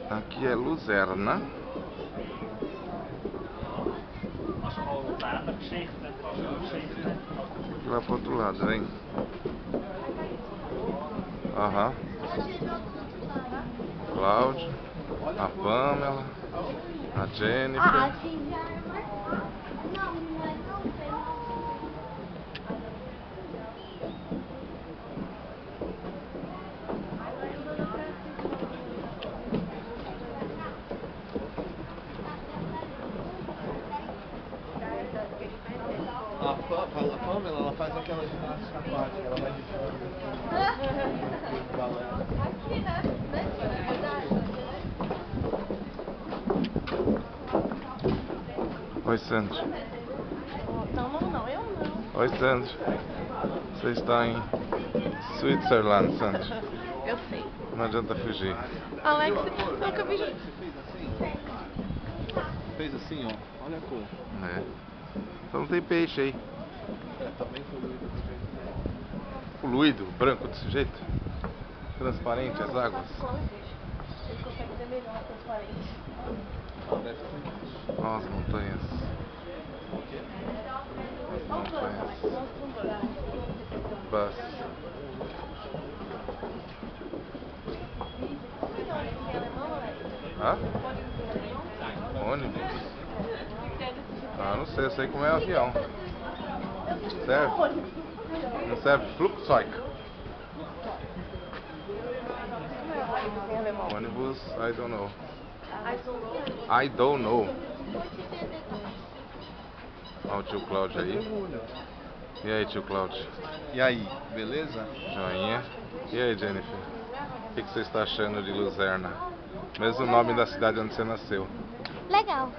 Aqui é Luzerna. Lá pro outro lado, vem. Aham. Cláudio, a Pamela, a Jennifer. A Pamela, ela faz aquela ginástica aquática, ela vai de Aqui, né? Oi, Sandro. Não, eu não. Oi, Sandro. Você está em Switzerland, Sandro. Eu sei. Não adianta fugir. Alex, nunca vi. Fez assim, ó. Olha a cor. É. Só não tem peixe aí. É, tá bem poluído do jeito que é. Poluído, branco desse jeito. Transparente as águas. Ele consegue ver melhor a transparência. Parece que tem. Ó, as montanhas. As montanhas. Bus. Hã? Ônibus? Ah, não sei, eu sei como é avião. Serve? Não serve? Flugzeug. Ônibus, I don't know. I don't know. Olha o tio Cláudio aí. E aí, tio Cláudio? E aí, beleza? Joinha. E aí, Jennifer? O que você está achando de Luzerna? Mesmo nome da cidade onde você nasceu. Legal.